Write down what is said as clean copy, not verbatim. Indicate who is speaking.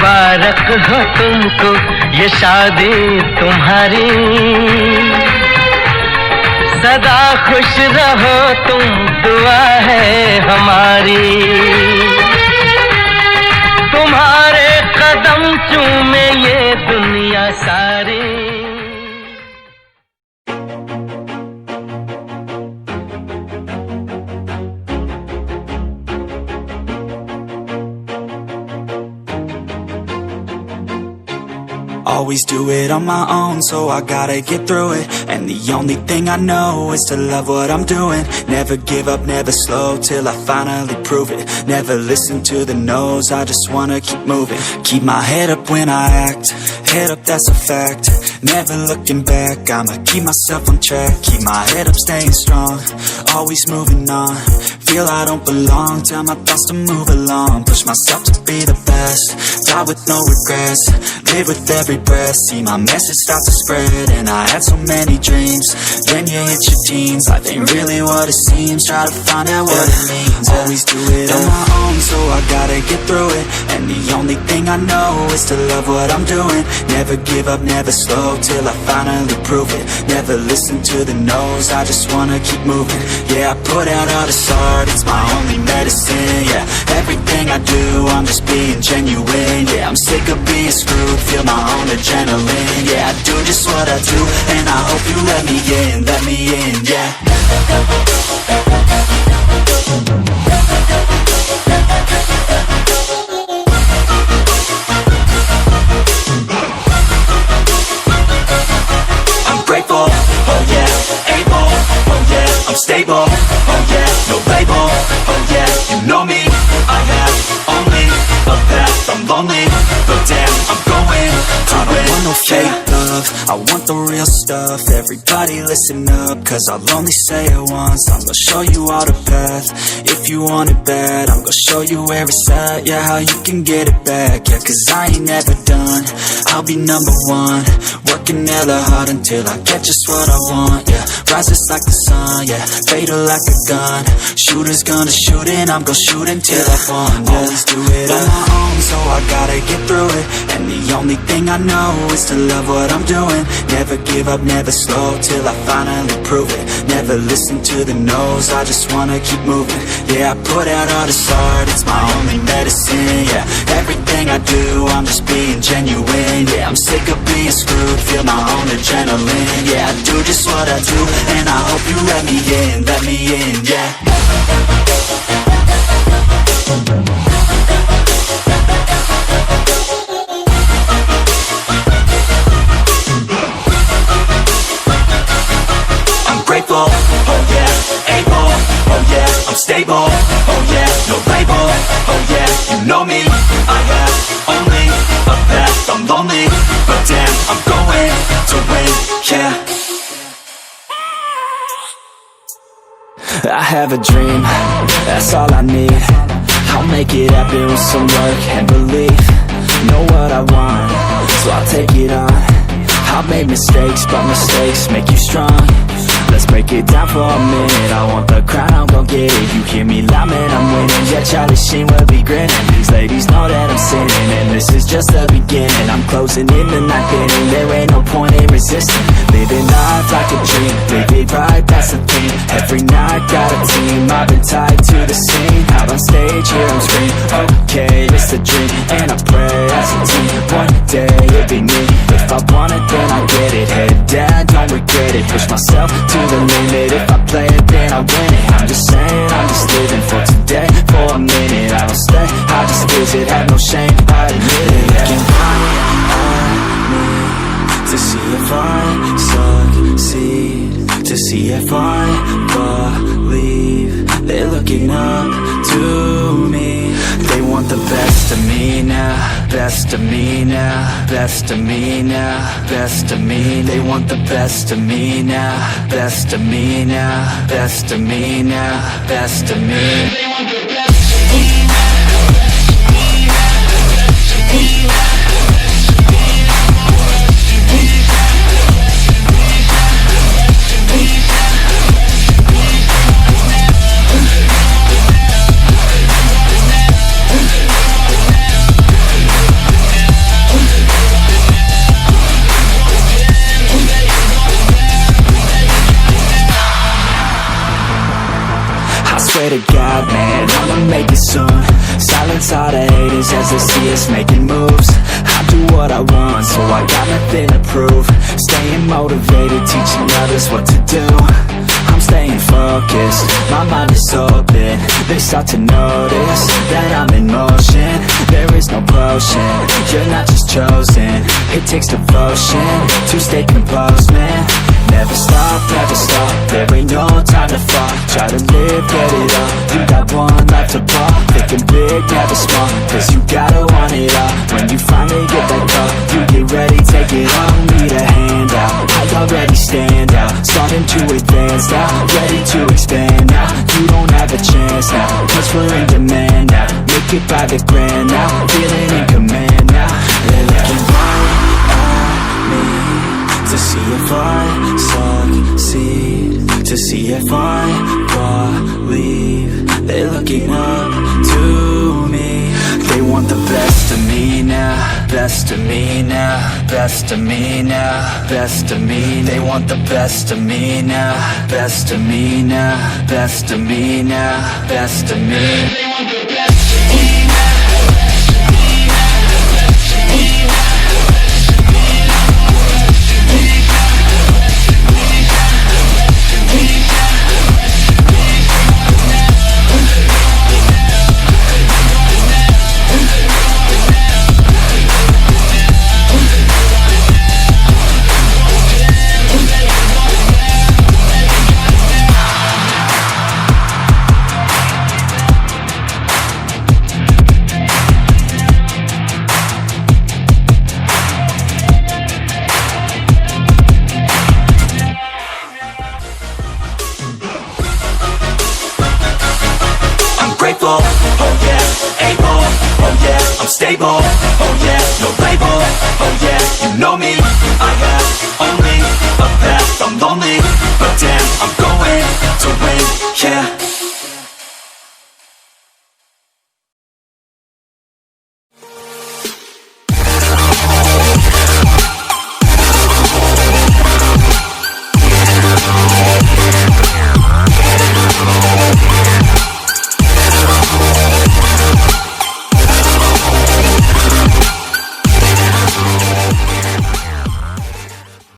Speaker 1: मुबारक हो तुमको ये शादी तुम्हारी, सदा खुश रहो तुम, दुआ है हमारी। तुम्हारे कदम चूमे ये दुनिया सारी।
Speaker 2: Always do it on my own, so I gotta get through it. And the only thing I know is to love what I'm doing. Never give up, never slow, till I finally prove it. Never listen to the no's, I just wanna keep moving. Keep my head up when I act, head up, that's a fact. Never looking back, I'ma keep myself on track. Keep my head up, staying strong, always moving on. Feel I don't belong, tell my thoughts to move along. Push myself to be the best, die with no regrets. Live with every breath, see my message start to spread. And I had so many dreams, then you hit your teens. Life ain't really what it seems, try to find out what it means. Always do it on my own, so I gotta get through it. And the only thing I know is to love what I'm doing. Never give up, never slow, till I finally prove it. Never listen to the no's, I just wanna keep moving. Yeah, I put out all this art, it's my only medicine. Yeah, everything I do, I'm just being genuine. Yeah, I'm sick of being screwed, feel my own adrenaline. Yeah, I do just what I do, and I hope you let me in, yeah. I'm grateful, oh yeah, able, oh yeah, I'm stable, oh yeah, no label, oh yeah, you know me, I have only a path, I'm lonely, but damn, I'm going to I don't want no fake love, I want the real stuff. Everybody listen up, cause I'll only say it once. I'm gonna show you all the path, if you want it bad. I'm gonna show you where it's at, yeah, how you can get it back. Yeah, cause I ain't never done, I'll be number one. Working hella hard until I get just what I want, yeah. Rises like the sun, yeah, fatal like a gun. Shooter's gonna shoot and I'm gonna shoot until I won, yeah. Always do it on my own, so I gotta get through it. And the only thing I know is to love what I'm doing. Never give up, never slow, till I finally prove it. Never listen to the no's, I just wanna keep moving. Yeah, I put out all this art, it's my only medicine. Yeah, everything I do, I'm just being genuine. Yeah, I'm sick of being screwed, feel my own adrenaline. Yeah, I do just what I do, and I hope you let me in, yeah. Grateful, oh yeah, able, oh yeah, I'm stable, oh yeah, no label, oh yeah, you know me, I have only a path, I'm lonely, but damn, I'm going to win, yeah. I have a dream, that's all I need. I'll make it happen with some work and belief. Know what I want, so I'll take it on. I've made mistakes, but mistakes make you strong. Let's break it down for a minute. I want the crown, I'm gon' get it. You hear me loud, man, I'm winning. Yeah, Charlie Sheen will be grinning. These ladies know that I'm sinning, and this is just the beginning. I'm closing in the night inning. There ain't no point in resisting. Living life like a dream, live it right, that's the thing. Every night got a team, I've been tied to the scene. Out on stage, here I'm screaming. Okay, it's a dream, and I pray as a team. One day it'll be me. If I want it, then I get it. Head down, don't regret it. Push myself to the limit. If I play it, then I win it. I'm just saying, I'm just living for today, for a minute. I don't stay, I just visit, have no shame, I admit it. Looking right at me to see if I succeed, to see if I believe. They're looking up to me. They want the best of me now, best of me now, best of me now, best of me. They want the best of me now, best of me now, best of me now, best of me. They want the best of me now, best of me now, best of me now. to God, man, I'ma make it soon. Silence all the haters as they see us making moves. I do what I want, so I got nothing to prove. Staying motivated, teaching others what to do. I'm staying focused, my mind is open. They start to notice that I'm in motion. There is no potion, you're not just chosen. It takes devotion to stay composed, man. Never stop, there ain't no time to fall. Try to live, get it up, you got one life to ball. Thinking big, never small, cause you gotta want it all. When you finally get that call, you get ready, take it on. Need a hand out, I already stand out. Starting to advance now, ready to expand now. You don't have a chance now, cause we're in demand now. Make it by the grand now, feeling in command now. They're looking right at me to see if I succeed, to see if I believe. They're looking up to me. They want the best of me now, best of me now, best of me now, best of me. They want the best of me now, best of me now, best of me now, best of me. They want the best of me now.
Speaker 3: Grateful, oh yeah, able, oh yeah, I'm stable, oh yeah, no label, oh yeah, you know me, I have only a path, I'm lonely,